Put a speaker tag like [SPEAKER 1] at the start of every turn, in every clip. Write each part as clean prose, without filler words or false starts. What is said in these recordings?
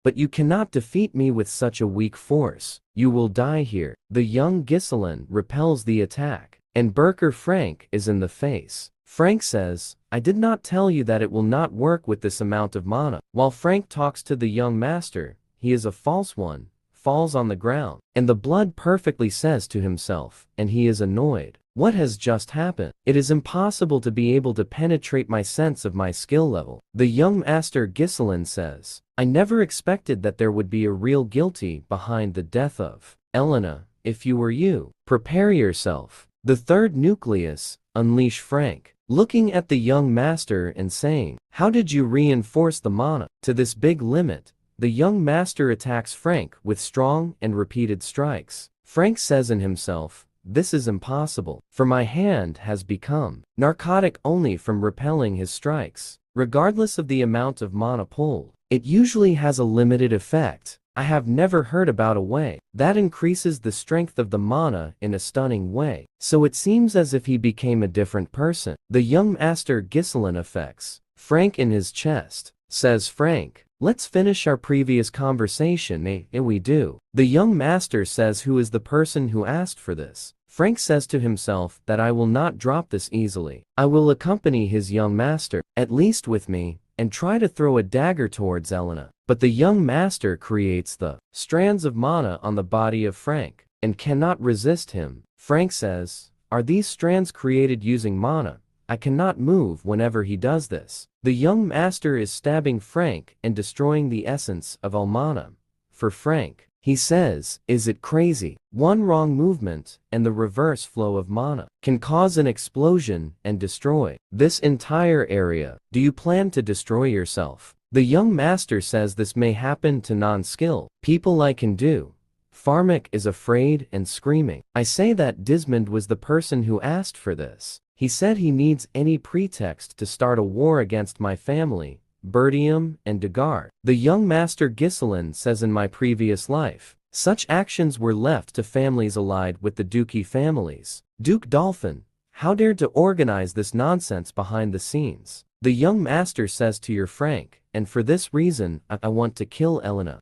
[SPEAKER 1] but you cannot defeat me with such a weak force. You will die here. The young Ghislain repels the attack, and Burker Frank is in the face. Frank says, I did not tell you that it will not work with this amount of mana. While Frank talks to the young master, he is a false one, falls on the ground, and the blood perfectly says to himself, and he is annoyed. What has just happened? It is impossible to be able to penetrate my sense of my skill level. The young master Ghislain says, I never expected that there would be a real guilty behind the death of Elena. If you were you, prepare yourself. The third nucleus, unleash Frank, looking at the young master and saying, how did you reinforce the mana to this big limit? The young master attacks Frank with strong and repeated strikes. Frank says in himself, this is impossible, for my hand has become narcotic only from repelling his strikes. Regardless of the amount of mana pulled, it usually has a limited effect. I have never heard about a way that increases the strength of the mana in a stunning way, so it seems as if he became a different person. The young master Ghislain affects Frank in his chest, says Frank, let's finish our previous conversation. We do. The young master says who is the person who asked for this. Frank says to himself that I will not drop this easily. I will accompany his young master, at least with me, and try to throw a dagger towards Elena. But the young master creates the strands of mana on the body of Frank, and cannot resist him. Frank says, are these strands created using mana? I cannot move whenever he does this. The young master is stabbing Frank and destroying the essence of all mana. For Frank, he says, is it crazy? One wrong movement, and the reverse flow of mana can cause an explosion and destroy this entire area. Do you plan to destroy yourself? The young master says this may happen to non-skill people like Hindu. Pharmac is afraid and screaming. I say that Dismond was the person who asked for this. He said he needs any pretext to start a war against my family, Bertium and Degard. The young master Ghislain says in my previous life, such actions were left to families allied with the Dookie families. Duke Dolphin, how dared to organize this nonsense behind the scenes? The young master says to your Frank, and for this reason, I want to kill Elena.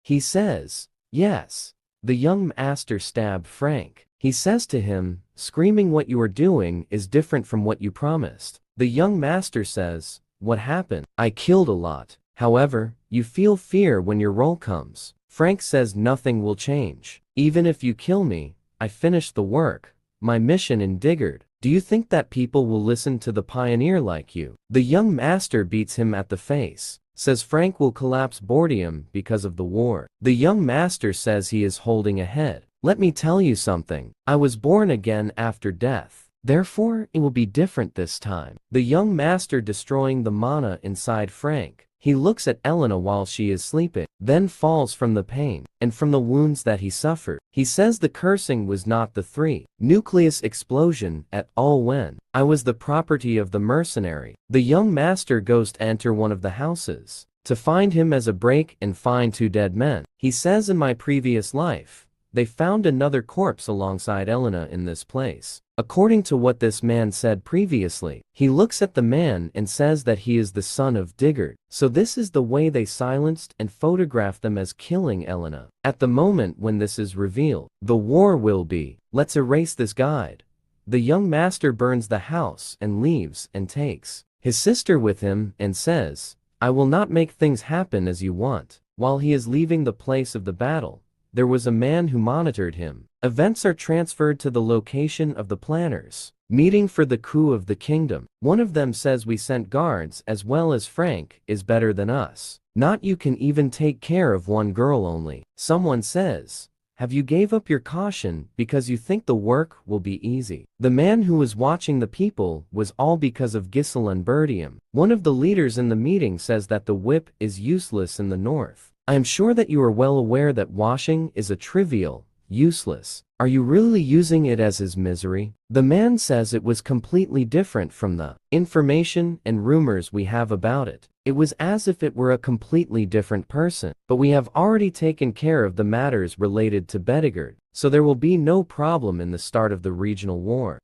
[SPEAKER 1] He says, yes. The young master stabbed Frank. He says to him, screaming what you are doing is different from what you promised. The young master says, what happened? I killed a lot. However, you feel fear when your role comes. Frank says nothing will change. Even if you kill me, I finished the work. My mission in Digard. Do you think that people will listen to the pioneer like you? The young master beats him at the face. Says Frank will collapse Bordium because of the war. The young master says he is holding a head. Let me tell you something. I was born again after death. Therefore, it will be different this time. The young master destroying the mana inside Frank. He looks at Elena while she is sleeping, then falls from the pain and from the wounds that he suffered. He says the cursing was not the three nucleus explosion at all when I was the property of the mercenary. The young master goes to enter one of the houses to find him as a break and find two dead men. He says in my previous life, they found another corpse alongside Elena in this place. According to what this man said previously, he looks at the man and says that he is the son of Digard. So this is the way they silenced and photographed them as killing Elena. At the moment when this is revealed, the war will be. Let's erase this guide. The young master burns the house and leaves and takes his sister with him and says, I will not make things happen as you want. While he is leaving the place of the battle, there was a man who monitored him. Events are transferred to the location of the planners. Meeting for the coup of the kingdom. One of them says we sent guards as well as Frank is better than us. Not you can even take care of one girl only. Someone says, have you gave up your caution because you think the work will be easy? The man who was watching the people was all because of Ghislain Bertium. One of the leaders in the meeting says that the whip is useless in the north. I am sure that you are well aware that washing is a trivial, useless. Are you really using it as his misery? The man says it was completely different from the information and rumors we have about it. It was as if it were a completely different person. But we have already taken care of the matters related to Bedigard, so there will be no problem in the start of the regional war.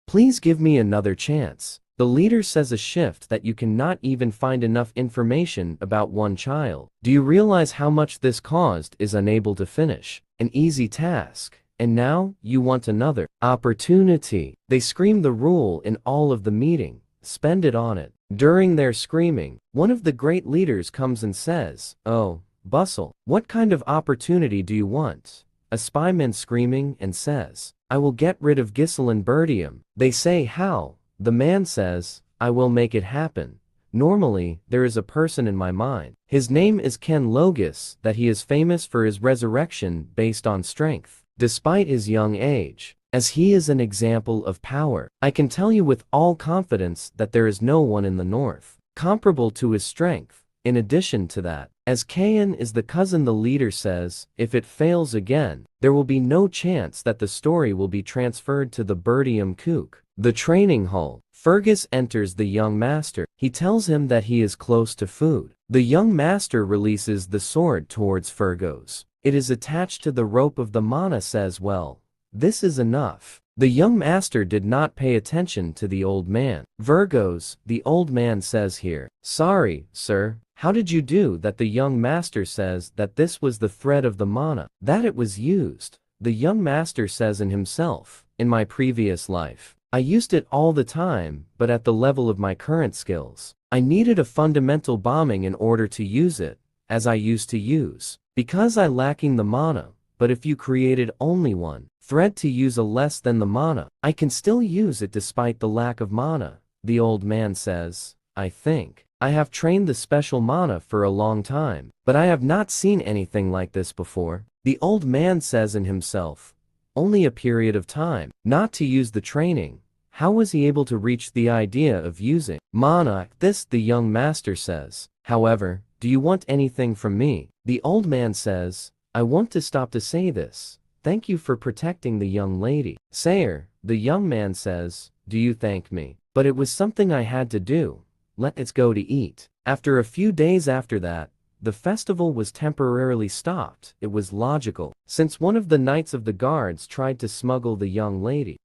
[SPEAKER 1] Please give me another chance. The leader says a shift that you cannot even find enough information about one child. Do you realize how much this caused is unable to finish an easy task? And now, you want another opportunity. They scream the rule in all of the meeting. Spend it on it. During their screaming, one of the great leaders comes and says, "Oh, Bustle, what kind of opportunity do you want?" A spyman screaming and says, "I will get rid of Giselin Bertium." They say, "How?" The man says, "I will make it happen. Normally, there is a person in my mind. His name is Ken Logis, that he is famous for his resurrection based on strength, despite his young age. As he is an example of power, I can tell you with all confidence that there is no one in the north comparable to his strength. In addition to that, as Kayan is the cousin, the leader says, if it fails again, there will be no chance that the story will be transferred to the Bertium Kook, the training hall." Fergus enters the young master. He tells him that he is close to food. The young master releases the sword towards Fergus. It is attached to the rope of the mana. Says, "Well, this is enough." The young master did not pay attention to the old man. "Virgos," the old man says here. "Sorry, sir. How did you do that?" The young master says that this was the thread of the mana, that it was used. The young master says in himself, "In my previous life, I used it all the time, but at the level of my current skills, I needed a fundamental bombing in order to use it, as I used to use, because I lacking the mana. But if you created only one thread to use a less than the mana, I can still use it despite the lack of mana." The old man says, "I think I have trained the special mana for a long time, but I have not seen anything like this before." The old man says in himself, "Only a period of time, not to use the training. How was he able to reach the idea of using mana?" This, the young master says. "However, do you want anything from me?" The old man says, "I want to stop to say this. Thank you for protecting the young lady." "Sayer," the young man says, "do you thank me? But it was something I had to do. Let's go to eat." After a few days after that, the festival was temporarily stopped. It was logical, since one of the knights of the guards tried to smuggle the young lady.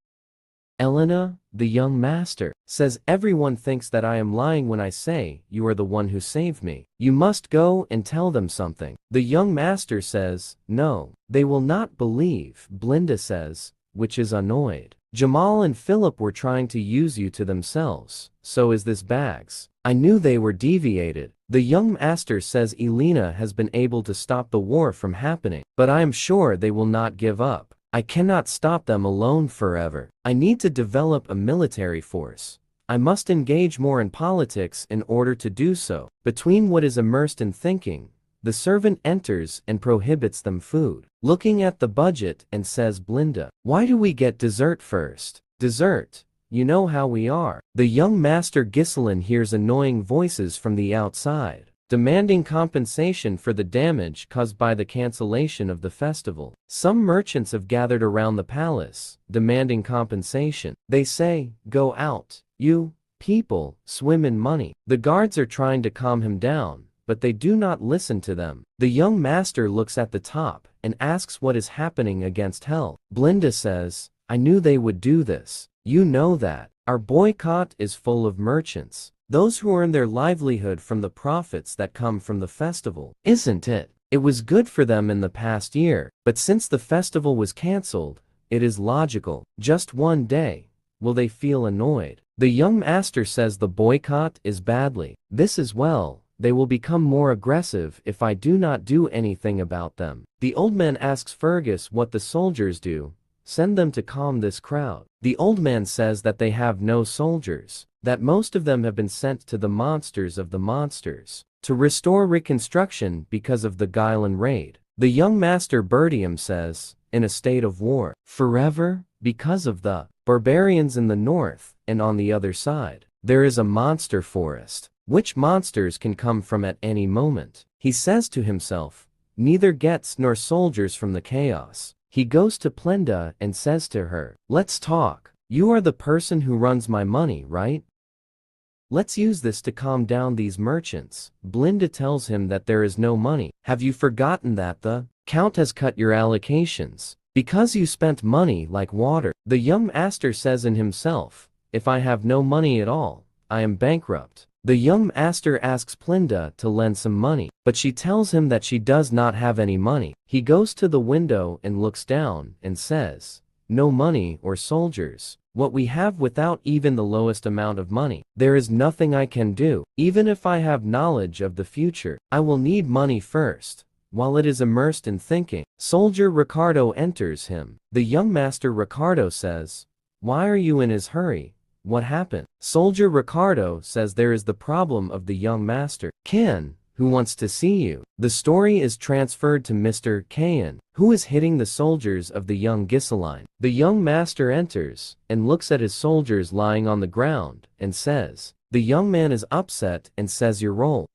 [SPEAKER 1] Elena, the young master, says, "Everyone thinks that I am lying when I say you are the one who saved me. You must go and tell them something." The young master says, "No, they will not believe," Blinda says, which is annoyed. "Jamal and Philip were trying to use you to themselves. So is this Bags. I knew they were deviated." The young master says Elena has been able to stop the war from happening, but I am sure they will not give up. I cannot stop them alone forever. I need to develop a military force. I must engage more in politics in order to do so. Between what is immersed in thinking, the servant enters and prohibits them food. Looking at the budget and says, "Blinda, why do we get dessert first?" "Dessert? You know how we are." The young master Giselin hears annoying voices from the outside, demanding compensation for the damage caused by the cancellation of the festival. Some merchants have gathered around the palace, demanding compensation. They say, "Go out. You people swim in money." The guards are trying to calm him down, but they do not listen to them. The young master looks at the top and asks what is happening against hell. Blinda says, "I knew they would do this. You know that. Our boycott is full of merchants, those who earn their livelihood from the profits that come from the festival, isn't it? It was good for them in the past year, but since the festival was cancelled, it is logical. Just one day. Will they feel annoyed?" The young master says the boycott is badly. This as well. They will become more aggressive if I do not do anything about them. The old man asks Fergus what the soldiers do. "Send them to calm this crowd." The old man says that they have no soldiers, that most of them have been sent to the monsters of the monsters, to restore reconstruction because of the Guylan raid. The young master Bertium says, "In a state of war, forever, because of the barbarians in the north, and on the other side, there is a monster forest, which monsters can come from at any moment." He says to himself, "Neither gets nor soldiers from the chaos." He goes to Plenda and says to her, "Let's talk. You are the person who runs my money, right? Let's use this to calm down these merchants." Blinda tells him that there is no money. "Have you forgotten that the count has cut your allocations? Because you spent money like water." The young master says in himself, "If I have no money at all, I am bankrupt. The young master asks Plinda to lend some money, but she tells him that she does not have any money. He goes to the window and looks down and says, "No money or soldiers. What we have without even the lowest amount of money. There is nothing I can do. Even if I have knowledge of the future, I will need money first." While it is immersed in thinking, Soldier Ricardo enters him. The young master Ricardo says, "Why are you in his hurry? What happened?" Soldier Ricardo says there is the problem of the young master, Ken, who wants to see you. The story is transferred to Mr. Kayan, who is hitting the soldiers of the young Giseline. The young master enters and looks at his soldiers lying on the ground and says, the young man is upset and says your role.